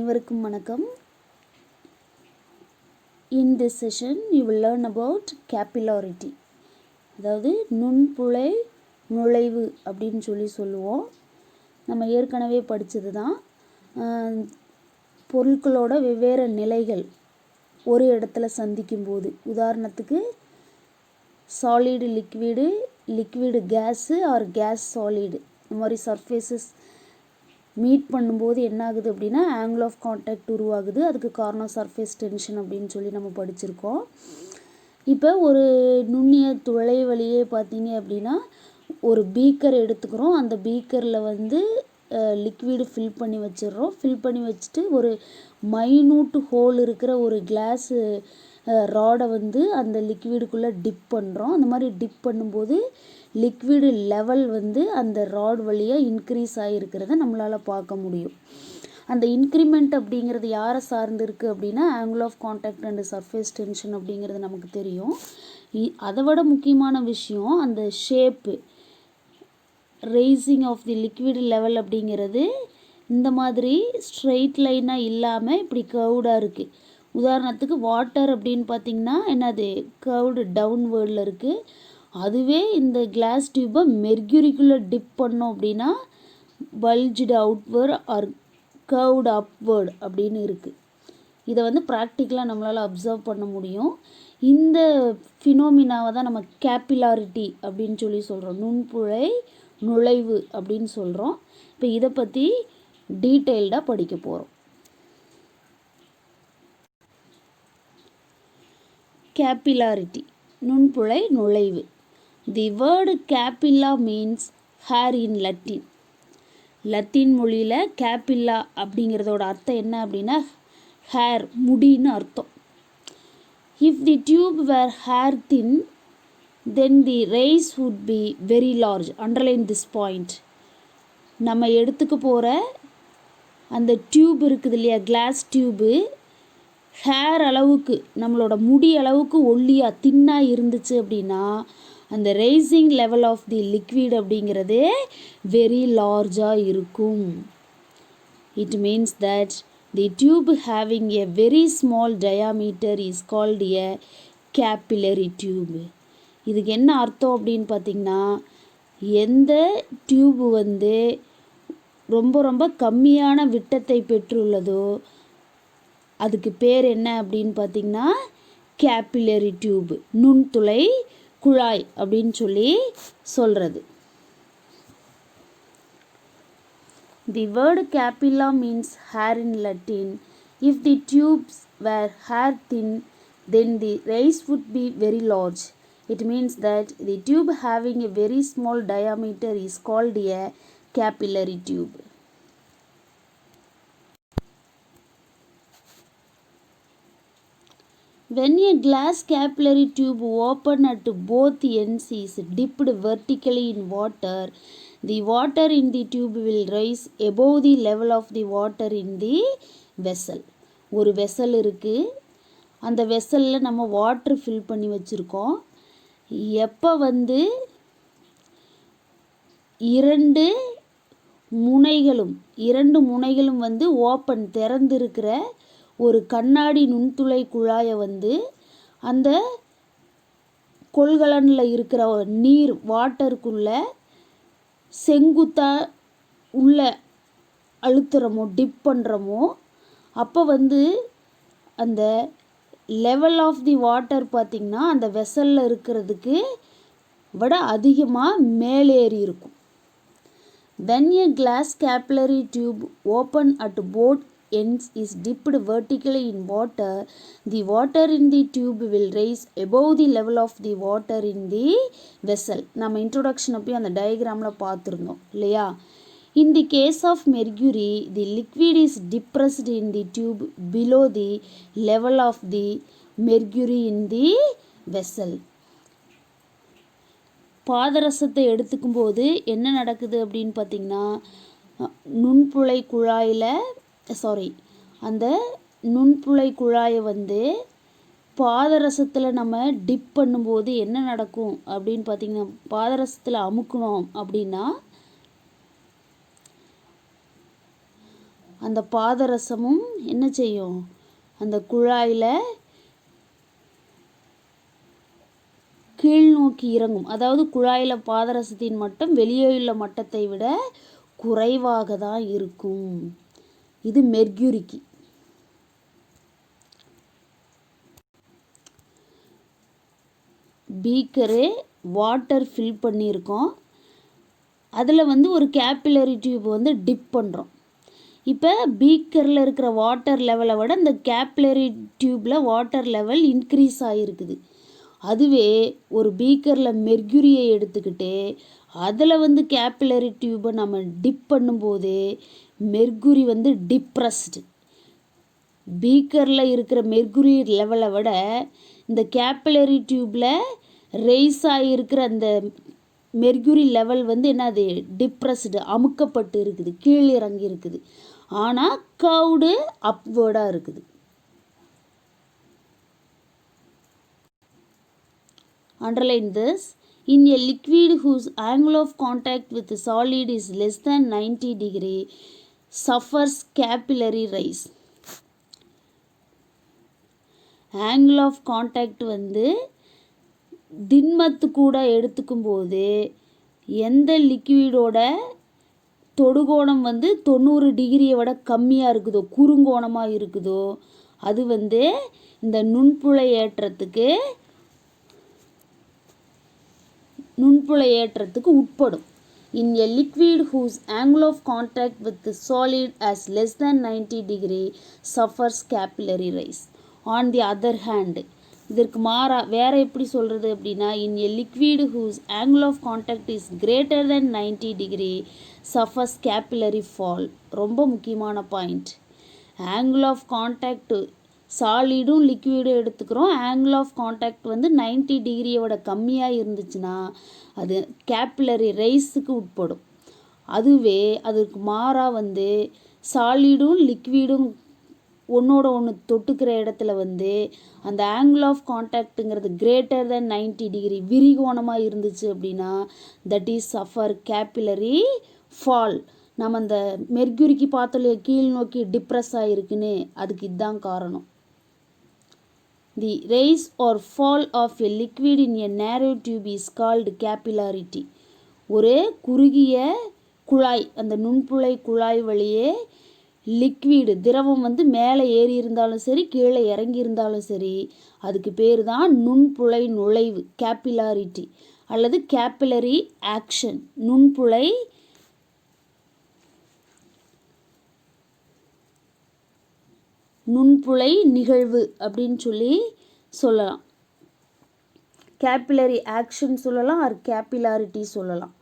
அனைவருக்கும் வணக்கம். In this session you will learn about capillarity. அதாவது நுண்புழை நுழைவு அப்படின்னு சொல்லுவோம். நம்ம ஏற்கனவே படித்தது தான். பொருட்களோட வெவ்வேறு நிலைகள் ஒரு இடத்துல சந்திக்கும் போது, உதாரணத்துக்கு solid liquid, liquid gas or gas solid, இந்த மாதிரி சர்ஃபேஸஸ் மீட் பண்ணும்போது என்ன ஆகுது அப்படின்னா ஆங்கிள் ஆஃப் கான்டாக்ட் உருவாகுது. அதுக்கு காரணம் சர்ஃபேஸ் டென்ஷன் அப்படின்னு சொல்லி நம்ம படிச்சிருக்கோம். இப்போ ஒரு நுண்ணிய துளை வழியே பார்த்தீங்க அப்படின்னா ஒரு பீக்கர் எடுத்துக்கிறோம். அந்த பீக்கரில் லிக்விடு ஃபில் பண்ணி வச்சிடுறோம். ஃபில் பண்ணி வச்சுட்டு ஒரு மைனூட் ஹோல் இருக்கிற ஒரு கிளாஸ் ராடை அந்த லிக்விடுக்குள்ளே டிப் பண்ணுறோம். அந்த மாதிரி டிப் பண்ணும்போது லிக்விடு லெவல் அந்த ராட் வழியாக இன்க்ரீஸ் ஆகிருக்கிறத நம்மளால் பார்க்க முடியும். அந்த இன்க்ரிமெண்ட் அப்படிங்கிறது யாரை சார்ந்து இருக்குது அப்படின்னா angle of contact and surface tension அப்படிங்கிறது நமக்கு தெரியும். அதை விட முக்கியமான விஷயம் அந்த shape, rising of the liquid level அப்படிங்கிறது இந்த மாதிரி ஸ்ட்ரெயிட் லைனாக இல்லாமல் இப்படி கர்வ்டாக இருக்குது. உதாரணத்துக்கு வாட்டர் அப்படின்னு பார்த்திங்கன்னா என்னது கர்வ்டு டவுன்வேர்டில் இருக்குது. அதுவே இந்த கிளாஸ் டியூப்பை மெர்க்யூரிக்குள்ளே டிப் பண்ணோம் அப்படின்னா bulged outward R curved upward அப்படின்னு இருக்குது. இதை ப்ராக்டிக்கலாக நம்மளால் அப்சர்வ் பண்ண முடியும். இந்த ஃபினோமினாவை தான் நம்ம கேப்பிலாரிட்டி அப்படின்னு சொல்கிறோம். நுண்புழை நுழைவு அப்படின்னு சொல்கிறோம். இப்போ இதை பற்றி டீட்டெயில்டாக படிக்க போகிறோம். கேப்பிலாரிட்டி, நுண்புழை நுழைவு. The word capilla means hair in Latin. Latin மொழியில் கேப்பில்லா அப்படிங்கிறதோட அர்த்தம் என்ன அப்படின்னா ஹேர், முடின்னு அர்த்தம். If the tube were hair thin then the rise would be very large. Underline this point. நம்ம எடுத்துக்க போகிற அந்த டியூப் இருக்குது இல்லையா, கிளாஸ் டியூபு ஹேர் அளவுக்கு, நம்மளோட முடி அளவுக்கு ஒல்லியாக தின்னாக இருந்துச்சு அப்படின்னா அந்த rising level of the liquid அப்படிங்கிறது வெரி லார்ஜாக இருக்கும். It means that the tube having a very small diameter is called a capillary tube. இதுக்கு என்ன அர்த்தம் அப்படின்னு பார்த்திங்கன்னா எந்த டியூப் ரொம்ப ரொம்ப கம்மியான விட்டத்தை பெற்றுள்ளதோ அதுக்கு பேர் என்ன அப்படின்னு பார்த்திங்கன்னா கேப்பிலரி டியூப், நுண்துளை குழாய் அப்படின்னு சொல்கிறது. The word capilla means hair in Latin. If the tubes were hair thin, then the rays would be very large. It means that the tube having a very small diameter is called a capillary tube. When a glass capillary tube open at both ends is dipped vertically in water, the water in the tube will rise above the level of the water in the vessel. ஒரு vessel இருக்குது. அந்த வெசலில் நம்ம water fill பண்ணி வச்சுருக்கோம். எப்போ இரண்டு முனைகளும் open திறந்திருக்கிற ஒரு கண்ணாடி நுண்துளை குழாயை அந்த கொள்கலனில் இருக்கிற நீர் வாட்டருக்குள்ளே செங்குத்தாக உள்ள அழுத்துறமோ டிப் பண்ணுறமோ அப்போ அந்த லெவல் ஆஃப் தி வாட்டர் பார்த்திங்கன்னா அந்த வெசலில் இருக்கிறதுக்கு விட அதிகமாக மேலேறி இருக்கும். When a glass capillary tube open at both ends is dipped vertically in water, the water in the tube will rise above the level of the water in the vessel. நம்ம introduction அப்பயும் அந்த டயக்ராமில் பார்த்துருந்தோம் இல்லையா. In the case of mercury, the liquid is depressed in the tube below the level of the mercury in the vessel. பாதரசத்தை எடுத்துக்கும் போது என்ன நடக்குது அப்படின்னு பார்த்திங்கன்னா நுண்புழை குழாயில் அந்த நுண்புழை குழாயை பாதரசத்தில் நம்ம டிப் பண்ணும்போது என்ன நடக்கும் அப்படின்னு பார்த்திங்கன்னா பாதரசத்தில் அமுக்கணும் அப்படின்னா அந்த பாதரசமும் என்ன செய்யும், அந்த குழாயில் கீழ் நோக்கி இறங்கும். அதாவது குழாயில் பாதரசத்தின் மட்டம் வெளியே உள்ள மட்டத்தை விட குறைவாக தான் இருக்கும். இது மெர்க்குரிக்கு. பீக்கரு வாட்டர் ஃபில் பண்ணியிருக்கோம். அதில் ஒரு கேப்பிலரி டியூப் டிப் பண்ணுறோம். இப்போ பீக்கரில் இருக்கிற வாட்டர் லெவலை விட இந்த கேப்பிலரி டியூப்பில் வாட்டர் லெவல் இன்க்ரீஸ் ஆகிருக்குது. அதுவே ஒரு பீக்கரில் மெர்க்குரியை எடுத்துக்கிட்டு அதில் கேப்பிலரி டியூப்பை நம்ம டிப் பண்ணும்போது மெர்க்குரி டிப்ரஸ்டு. பீக்கரில் இருக்கிற மெர்க்குரி லெவலை விட இந்த கேப்பிலரி டியூப்பில் ரெய்ஸ் ஆகியிருக்கிற அந்த மெர்க்குரி லெவல் என்னது, டிப்ரஸ்டு, அமுக்கப்பட்டு இருக்குது, கீழ் இறங்கி இருக்குது. ஆனால் கர்வ்டு அப்வேர்டாக இருக்குது. Underline this. In a liquid whose angle of contact with the solid is less than 90 degree suffers capillary rise. Angle of contact திண்மத்து கூட எடுத்துக்கும் போது எந்த லிக்விடோட தொடுகோணம் 90 டிகிரியை விட கம்மியாக இருக்குதோ, குறுங்கோணமாக இருக்குதோ, அது இந்த நுண்புழை ஏற்றத்துக்கு உட்படும். In a liquid whose angle of contact with the solid as less than 90 degree suffers capillary rise. On the other hand, இதற்கு மாறா வேற எப்படி சொல்கிறது அப்படின்னா, in a liquid whose angle of contact is greater than 90 degree suffers capillary fall. ரொம்ப முக்கியமான point. angle of contact சாலிடும் லிக்விடும் எடுத்துக்கிறோம். ஆங்கிள் ஆஃப் கான்டாக்ட் 90 டிகிரியோட கம்மியாக இருந்துச்சுன்னா அது கேப்பிலரி ரைஸுக்கு உட்படும். அதுவே அதற்கு மாறாக சாலிடும் லிக்விடும் ஒன்றோட ஒன்று தொட்டுக்கிற இடத்துல அந்த ஆங்கிள் ஆஃப் கான்டாக்டுங்கிறது கிரேட்டர் தென் 90 டிகிரி விரிகோணமாக இருந்துச்சு அப்படின்னா that is suffer capillary fall. நம்ம அந்த மெர்க்குரிக்கு பார்த்தோம் கீழ் நோக்கி டிப்ரெஸ் ஆகிருக்குன்னு, அதுக்கு இதுதான் காரணம். The rise or fall of a liquid in a narrow tube is called capillarity. ஒரு குறுகிய குழாய், அந்த நுண்புழை குழாய் வழியே லிக்விடு திரவம் மேலே ஏறி இருந்தாலும் சரி, கீழே இறங்கி இருந்தாலும் சரி, அதுக்கு பேர் தான் நுண்புழை நுழைவு, கேப்பிலாரிட்டி அல்லது கேப்பிலரி ஆக்ஷன், நுண்புழை நிகழ்வு அப்படின்னு சொல்லலாம். கேப்பிலரி ஆக்ஷன் சொல்லலாம், ஆர் கேப்பிலாரிட்டி சொல்லலாம்.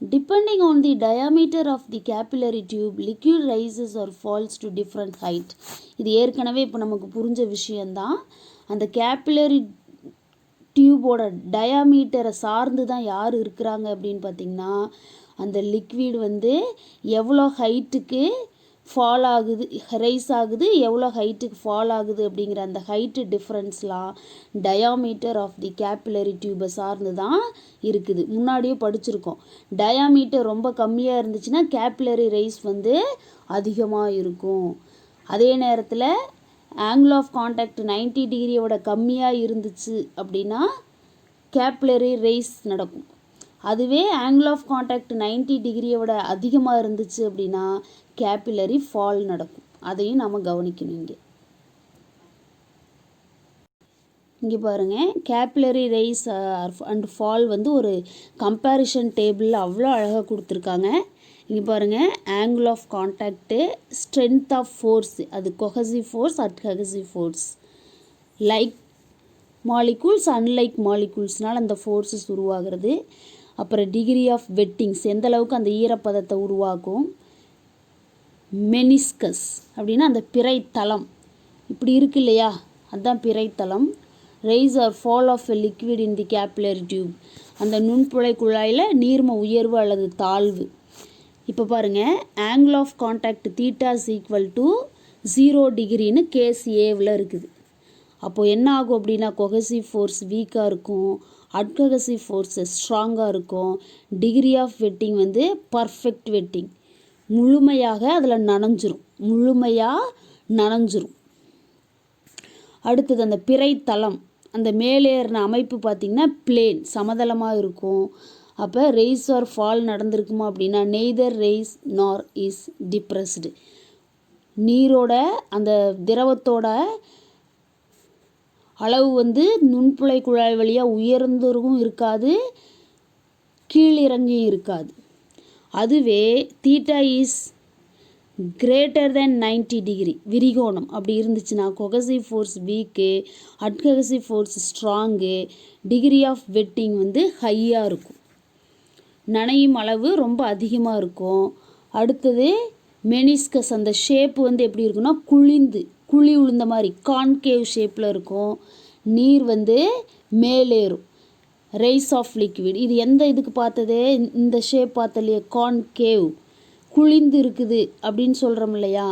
Depending on the diameter of the capillary tube, liquid rises or falls to different height. இது ஏற்கனவே இப்போ நமக்கு புரிஞ்ச விஷயந்தான். அந்த கேப்பிலரி டியூபோட டயாமீட்டரை சார்ந்து தான் யார் இருக்கிறாங்க அப்படின்னு பார்த்திங்கன்னா, அந்த லிக்விட் எவ்வளோ ஹைட்டுக்கு ஃபால் ஆகுது, ரைஸ் ஆகுது, எவ்வளோ ஹைட்டுக்கு ஃபால் ஆகுது அப்படிங்கிற அந்த ஹைட்டு டிஃப்ரென்ஸ்லாம் டயாமீட்டர் ஆஃப் தி கேப்பிலரி டியூபை சார்ந்து தான் இருக்குது. முன்னாடியே படிச்சிருக்கோம். டயாமீட்டர் ரொம்ப கம்மியாக இருந்துச்சுன்னா கேப்பிலரி ரைஸ் அதிகமாக இருக்கும். அதே நேரத்தில் ஆங்கிள் ஆஃப் கான்டாக்ட் 90 டிகிரியோட கம்மியாக இருந்துச்சு அப்படின்னா கேப்பிலரி ரைஸ் நடக்கும். அதுவே ஆங்கிள் ஆஃப் கான்டாக்ட் 90 டிகிரியோட அதிகமாக இருந்துச்சு அப்படின்னா கேப்பிலரி ஃபால் நடக்கும். அதையும் நம்ம கவனிக்கணும். இங்கே பாருங்கள், கேப்பிலரி ரைஸ் அண்ட் ஃபால் ஒரு கம்பேரிஷன் டேபிளில் அவ்வளோ அழகாக கொடுத்துருக்காங்க. இங்கே பாருங்கள், angle of contact, strength of force, அது cohesive force, adhesive force, like molecules unlike மாலிகூல்ஸ்னால் அந்த ஃபோர்ஸஸ் உருவாகிறது. அப்புறம் டிகிரி ஆஃப் வெட்டிங்ஸ், எந்தளவுக்கு அந்த ஈரப்பதத்தை உருவாக்கும். மெனிஸ்கஸ் அப்படின்னா அந்த பிறைத்தளம் இப்படி இருக்கு இல்லையா, அதுதான் பிறைத்தளம். Rise or fall of a liquid in the capillary tube, அந்த நுண்புழை குழாயில் நீர்ம உயர்வு அல்லது தாழ்வு. இப்போ பாருங்கள், angle of contact theta is equal to 0 டிகிரின்னு கேஸ் ஏவில் இருக்குது. அப்போது என்ன ஆகும் அப்படின்னா கொஹசிவ் ஃபோர்ஸ் வீக்காக இருக்கும், அட்கஹசிவ் ஃபோர்ஸ் ஸ்ட்ராங்காக இருக்கும், டிகிரி ஆஃப் வெட்டிங் வந்து பர்ஃபெக்ட் வெட்டிங், முழுமையாக அதில் முழுமையாக நனைஞ்சிரும். அடுத்தது அந்த பிறை தளம், அந்த மேலேறின அமைப்பு பார்த்திங்கன்னா பிளேன் சமதளமாக இருக்கும். அப்போ ரெய்ஸ் ஆர் ஃபால் நடந்திருக்குமா அப்படின்னா நெய்தர் ரெய்ஸ் நார் இஸ் டிப்ரெஸ்டு. நீரோட அந்த திரவத்தோட அளவு வந்து நுண்புழை குழாய் வழியாக உயர்ந்தும் இருக்காது, கீழிறங்கியும் இருக்காது. அதுவே theta is greater than 90 degree விரிகோணம் அப்படி இருந்துச்சுன்னா cohesive force weak, adhesive force strong, degree of wetting வந்து ஹையாக இருக்கும், நனையும் அளவு ரொம்ப அதிகமாக இருக்கும். அடுத்தது மெனிஸ்கஸ், அந்த ஷேப்பு வந்து எப்படி இருக்குன்னா குழி உளுந்த மாதிரி கான்கேவ் ஷேப்பில் இருக்கும். நீர் வந்து மேலேறும், ரைஸ் ஆஃப் லிக்விட். இது எந்த இதுக்கு பார்த்தது, இந்த ஷேப் பார்த்த இல்லையா, கான்கேவ், குழிந்து இருக்குது அப்படின்னு சொல்கிறோம் இல்லையா.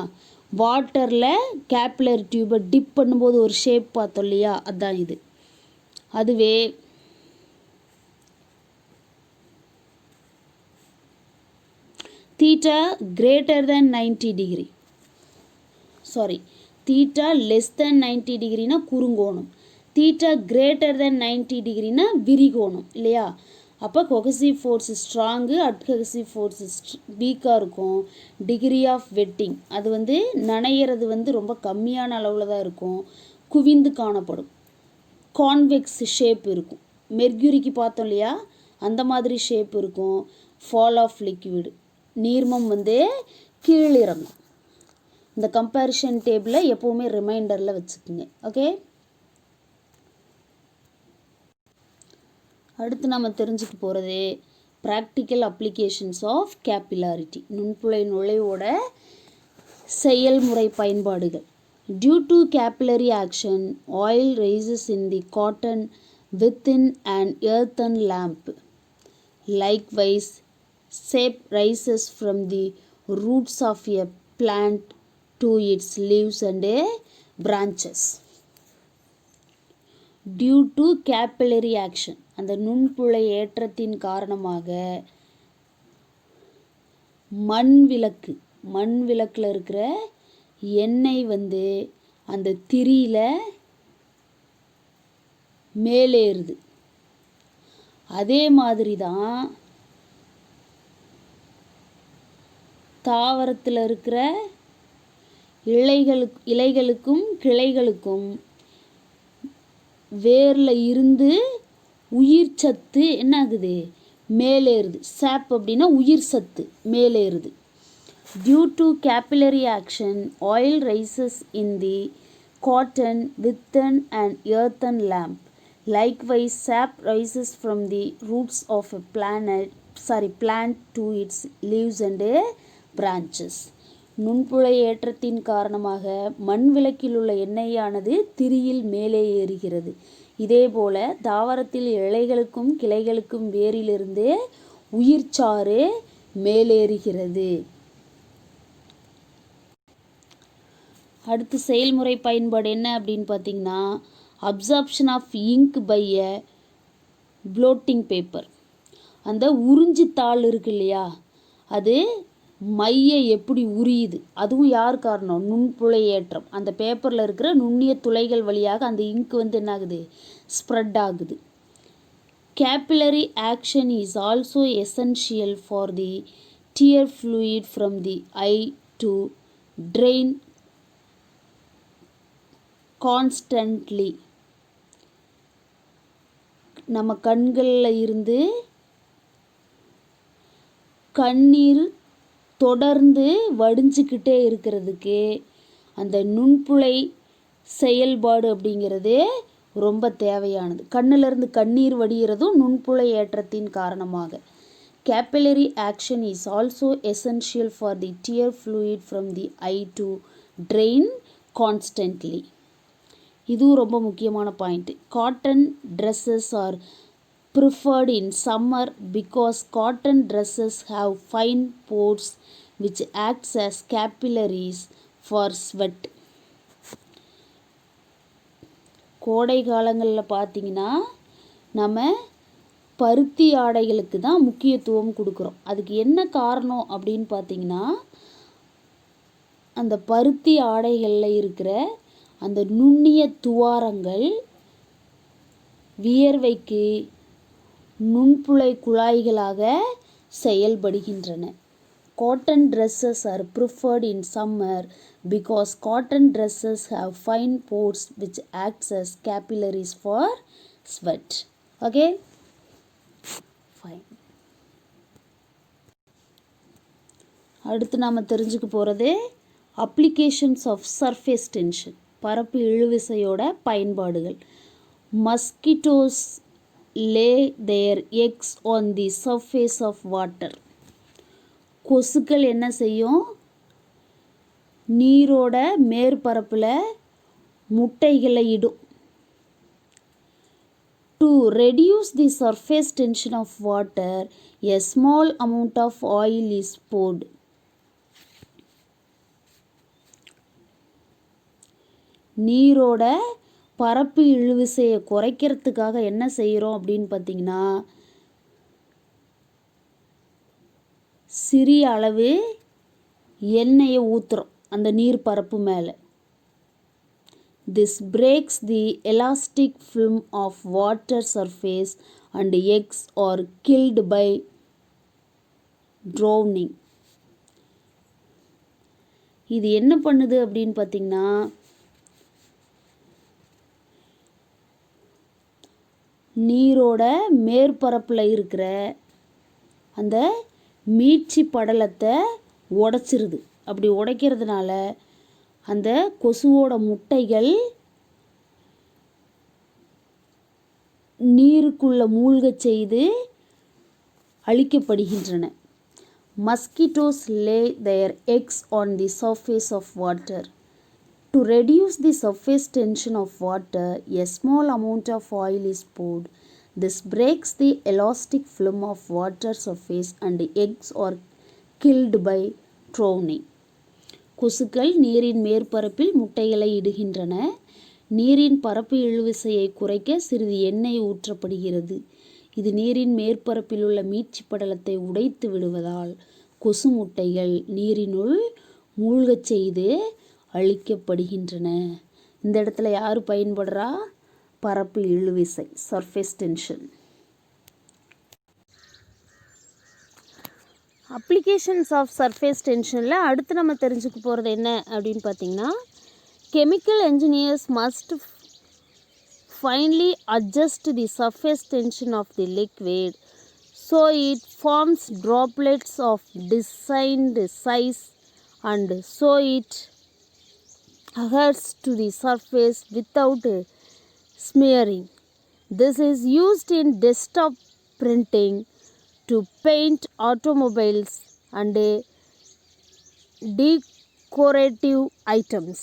வாட்டரில் கேப்லரி டியூபை டிப் பண்ணும்போது ஒரு ஷேப் பார்த்தோம் இல்லையா, அதுதான் இது. அதுவே theta greater than 90 degree, sorry, theta less than 90 டிகிரினா குறுங்கோணம், theta greater than 90 டிகிரினா விரிகோணம் இல்லையா. அப்போ கொஹசிவ் ஃபோர்ஸ் ஸ்ட்ராங்கு, அட்கஹசிவ் ஃபோர்ஸ் வீக்காக இருக்கும். டிகிரி ஆஃப் வெட்டிங் அது வந்து நனையிறது வந்து ரொம்ப கம்மியான அளவில் தான் இருக்கும், குவிந்து காணப்படும். கான்வெக்ஸ் ஷேப் இருக்கும், மெர்க்யூரிக்கு பார்த்தோம் இல்லையா அந்த மாதிரி ஷேப் இருக்கும். ஃபால் ஆஃப் லிக்விட், நீர்மம் வந்து கீழிறங்கும். இந்த கம்பேரிஷன் டேபிளை எப்போவுமே ரிமைண்டரில் வச்சுக்கோங்க. ஓகே, அடுத்து நம்ம தெரிஞ்சுக்க போகிறது ப்ராக்டிக்கல் அப்ளிகேஷன்ஸ் ஆஃப் கேபிலாரிட்டி, நுண்புழை நுழைவோட செயல்முறை பயன்பாடுகள். Due to capillary action oil rises in the cotton within an earthen lamp. Likewise, sap rises from the roots of a plant to its leaves and branches. Due to capillary action, அந்த நுண்புழை ஏற்றத்தின் காரணமாக மண் விளக்கில் இருக்கிற எண்ணெய் வந்து அந்த திரியில் மேலேறுது. அதே மாதிரி தான் தாவரத்தில் இருக்கிற இலைகளுக்கும் கிளைகளுக்கும் வேரில் இருந்து உயிர் சத்து என்ன ஆகுது, மேலேறுது. சாப் அப்படின்னா உயிர் சத்து மேலேறுது. Due to capillary action oil rises in the cotton within an earthen lamp. Likewise, sap rises from the roots of a plant to its leaves and branches. நுண்புழை ஏற்றத்தின் காரணமாக மண் விளக்கில் உள்ள எண்ணெயானது திரியில் மேலே ஏறுகிறது. இதேபோல தாவரத்தில் இலைகளுக்கும் கிளைகளுக்கும் வேரிலிருந்து உயிர்ச்சாறு மேலேறுகிறது. அடுத்து செயல்முறை பயன்பாடு என்ன அப்படின்னு பார்த்தீங்கன்னா absorption of ink by a blotting paper. அந்த உறிஞ்சி தாள் இருக்கு இல்லையா, அது மையை எப்படி உரியுது, அதுவும் யார் காரணம், நுண்புழை ஏற்றம். அந்த பேப்பரில் இருக்கிற நுண்ணிய துளைகள் வழியாக அந்த இங்க் வந்து என்ன ஆகுது, ஸ்ப்ரெட் ஆகுது. Capillary action is also essential for the tear fluid from the eye to drain constantly. நம்ம கண்களில் இருந்து கண்ணீர் தொடர்ந்து வடிஞ்சிக்கிட்டே இருக்கிறதுக்கு அந்த நுண்புழை செயல்பாடு அப்படிங்கிறது ரொம்ப தேவையானது. கண்ணிலிருந்து கண்ணீர் வடிகிறதும் நுண்புழை ஏற்றத்தின் காரணமாக. Capillary action is also essential for the tear fluid from the eye to drain constantly. இதுவும் ரொம்ப முக்கியமான point. Cotton dresses are preferred in summer because cotton dresses have fine pores which acts as capillaries for sweat. கோடை காலங்களில் பார்த்திங்கன்னா நம்ம பருத்தி ஆடைகளுக்கு தான் முக்கியத்துவம் கொடுக்குறோம். அதுக்கு என்ன காரணம் அப்படின்னு பார்த்திங்கன்னா, அந்த பருத்தி ஆடைகளில் இருக்கிற அந்த நுண்ணிய துவாரங்கள் வியர்வைக்கு நுண்புழை குழாய்களாக செயல்படுகின்றன. Cotton dresses are preferred in summer because cotton dresses have fine pores which acts as capillaries for sweat. Okay? Fine. அடுத்து நாம் தெரிஞ்சுக்க போகிறது அப்ளிகேஷன்ஸ் ஆஃப் சர்ஃபேஸ் டென்ஷன், பரப்பு இழுவிசையோட பயன்பாடுகள். Mosquitoes lay their eggs on the surface of water. கொசுக்கள் என்ன செய்யும்? நீரோட மேற்பரப்பில் முட்டைகளை இடும். To reduce the surface tension of water a small amount of oil is poured. நீரோட பரப்பு இழுவிசையை குறைக்கிறதுக்காக என்ன செய்கிறோம் அப்படின்னு பார்த்தீங்கன்னா, சிறிய அளவு எண்ணெயை ஊற்றுறோம் அந்த நீர் பரப்பு மேலே. This breaks the elastic film of water surface and eggs are killed by drowning. இது என்ன பண்ணுது அப்படின்னு பார்த்தீங்கன்னா, நீரோட மேற்பரப்பில் இருக்கிற அந்த மீட்சி படலத்தை உடைச்சிருது. அப்படி உடைக்கிறதுனால அந்த கொசுவோட முட்டைகள் நீருக்குள்ளே மூழ்க செய்து அழிக்கப்படுகின்றன. Mosquitoes lay their eggs on the surface of water. To reduce the surface tension of water, a small amount of oil is poured. This breaks the elastic film of water surface and eggs are killed by drowning. கொசுக்கள் நீரின் மேற்பரப்பில் முட்டைகளை இடுகின்றன. நீரின் பரப்பு இழுவிசையை குறைக்க சிறிது எண்ணெய் ஊற்றப்படுகிறது. இது நீரின் மேற்பரப்பில் உள்ள மீட்சி படலத்தை உடைத்து விடுவதால் கொசு முட்டைகள் நீரினுள் மூழ்கச் செய்து அழிக்கப்படுகின்றன. இந்த இடத்துல யார் பயன்படுறா? பரப்பு இழுவிசை, surface tension. Applications of surface டென்ஷனில் அடுத்து நம்ம தெரிஞ்சுக்க போகிறது என்ன அப்படின்னு பார்த்தீங்கன்னா, chemical engineers must finely adjust the surface tension of the liquid so it forms droplets of designed size and so it adheres to the surface without smearing. This is used in desktop printing to paint automobiles and decorative items.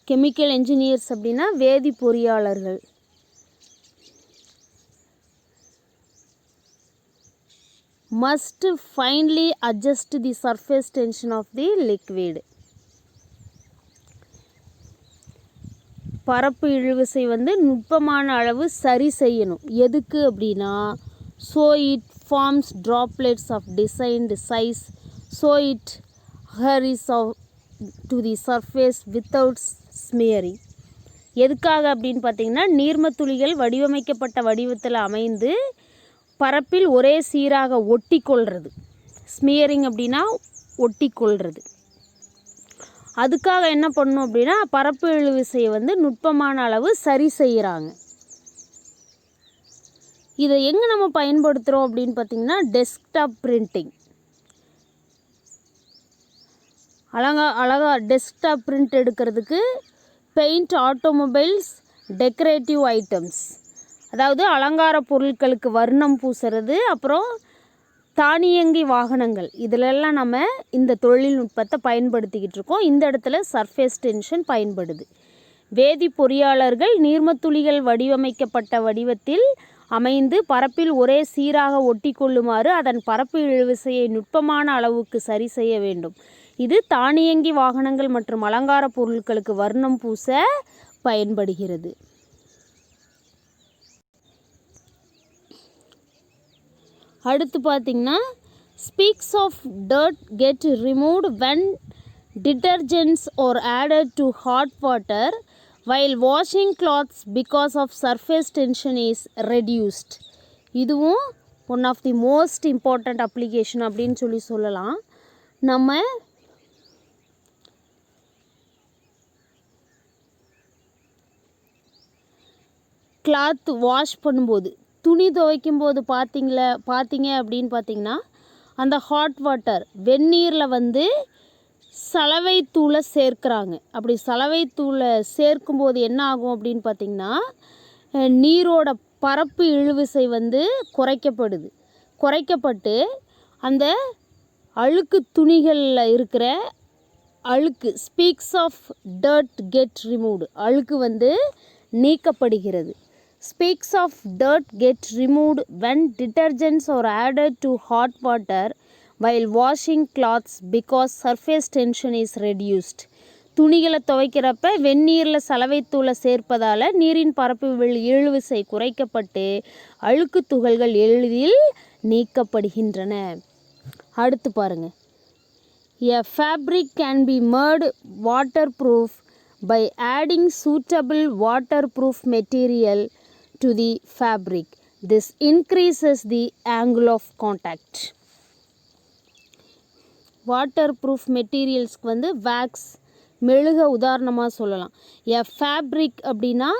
Chemical engineers அப்படின்னா வேதி பொறியாளர்கள். must finely adjust the surface tension of the liquid. பரப்பு இழுவிசை நுட்பமான அளவு சரி செய்யணும். எதுக்கு அப்படின்னா, so it forms droplets of designed size so it adheres to the surface without smearing. எதுக்காக அப்படின்னு பார்த்தீங்கன்னா, நீர்மத்துளிகள் வடிவமைக்கப்பட்ட வடிவத்தில் அமைந்து பரப்பில் ஒரே சீராக ஒட்டி கொள்வது. ஸ்மியரிங் அப்படின்னா ஒட்டி கொள்வது. அதுக்காக என்ன பண்ணணும் அப்படின்னா, பரப்பு இழுவிசையை நுட்பமான அளவு சரி செய்கிறாங்க. இதை எங்கே நம்ம பயன்படுத்துகிறோம் அப்படின்னு பார்த்திங்கன்னா, டெஸ்க்டாப் பிரிண்டிங். அழகா டெஸ்க்டாப் பிரிண்ட் எடுக்கிறதுக்கு பெயிண்ட் ஆட்டோமொபைல்ஸ் டெக்கரேட்டிவ் ஐட்டம்ஸ், அதாவது அலங்கார பொருட்களுக்கு வர்ணம் பூசுறது, அப்புறம் தானியங்கி வாகனங்கள், இதிலெல்லாம் நம்ம இந்த தொழில்நுட்பத்தை பயன்படுத்திக்கிட்டு இருக்கோம். இந்த இடத்துல சர்ஃபேஸ் டென்ஷன் பயன்படுது. வேதி பொறியாளர்கள் நீர்மத்துளிகள் வடிவமைக்கப்பட்ட வடிவத்தில் அமைந்து பரப்பில் ஒரே சீராக ஒட்டி கொள்ளுமாறு அதன் பரப்பு இழுவிசையை நுட்பமான அளவுக்கு சரி செய்ய வேண்டும். இது தானியங்கி வாகனங்கள் மற்றும் அலங்கார பொருட்களுக்கு வர்ணம் பூச பயன்படுகிறது. அடுத்து பார்த்திங்கன்னா specks of dirt get removed when detergents are added to hot water while washing clothes because of surface tension is reduced. இதுவும் one of the most important application அப்படின்னு சொல்லலாம். நம்ம கிளாத் வாஷ் பண்ணும்போது, துணி துவைக்கும் போது பார்த்தீங்க அப்படின்னு பார்த்தீங்கன்னா அந்த ஹாட் வாட்டர் வெந்நீரில் சலவைத்தூளை சேர்க்குறாங்க. அப்படி சலவைத்தூளை சேர்க்கும்போது என்ன ஆகும் அப்படின்னு பார்த்திங்கன்னா நீரோட பரப்பு இழுவிசை குறைக்கப்பட்டு அந்த அழுக்கு துணிகளில் இருக்கிற அழுக்கு specks of dirt get removed அழுக்கு நீக்கப்படுகிறது. Speaks of dirt get removed when detergents are added to hot water while washing clothes because surface tension is reduced. துணிகளை துவைக்கிறப்ப வெந்நீரில் சலவைத்தூளை சேர்ப்பதால் நீரின் பரப்பு இழுவிசை குறைக்கப்பட்டு அழுக்கு துகள்கள் எளிதில் நீக்கப்படுகின்றன. அடுத்து பாருங்க. A fabric can be made waterproof by adding suitable waterproof material to the fabric. This increases the angle of contact. Waterproof materialsக்கு wax மெழுக உதாரணமாக சொல்லலாம். A fabric அப்படின்னா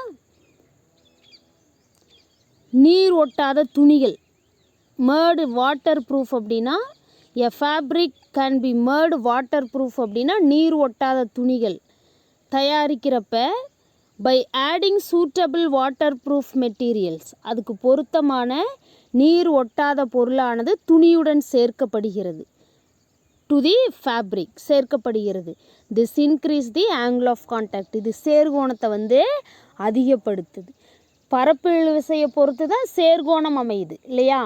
நீர் ஒட்டாத துணிகள். made waterproof அப்படின்னா A fabric can be made waterproof அப்படின்னா நீர் ஒட்டாத துணிகள் தயாரிக்கிறப்ப by adding suitable waterproof materials அதுக்கு பொருத்தமான நீர் ஒட்டாத பொருளானது துணியுடன் சேர்க்கப்படுகிறது. to the fabric சேர்க்கப்படுகிறது. this increase the angle of contact இது சேர்கோணத்தை அதிகப்படுத்துது. பரப்பு இழுவிசையை பொறுத்து தான் சேர்கோணம் அமையுது இல்லையா?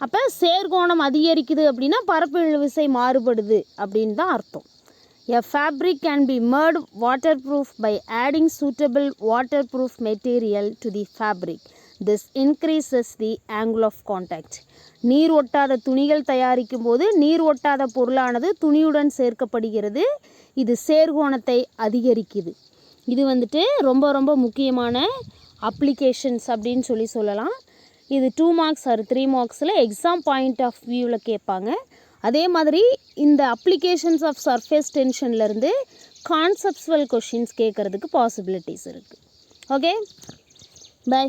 அப்போ சேர்கோணம் அதிகரிக்குது அப்படின்னா பரப்பு இழுவிசை மாறுபடுது அப்படின்னு தான் அர்த்தம். A fabric can be made waterproof by adding suitable waterproof material to the fabric. This increases the angle of contact. நீர் ஒட்டாத துணிகள் தயாரிக்கும் போது நீர் ஒட்டாத பொருளானது துணியுடன் சேர்க்கப்படுகிறது. இது சேர்கோணத்தை அதிகரிக்குது. இது ரொம்ப ரொம்ப முக்கியமான அப்ளிகேஷன்ஸ் அப்படின்னு சொல்லலாம். இது 2 மார்க்ஸ் ஆர் 3 மார்க்ஸில் எக்ஸாம் பாயிண்ட் ஆஃப் வியூவில் கேட்பாங்க. அதே மாதிரி இந்த அப்ளிகேஷன்ஸ் ஆஃப் சர்ஃபேஸ் டென்ஷன்லேருந்து கான்செப்சுவல் கொஷின்ஸ் கேட்குறதுக்கு பாசிபிலிட்டிஸ் இருக்குது. Okay, by.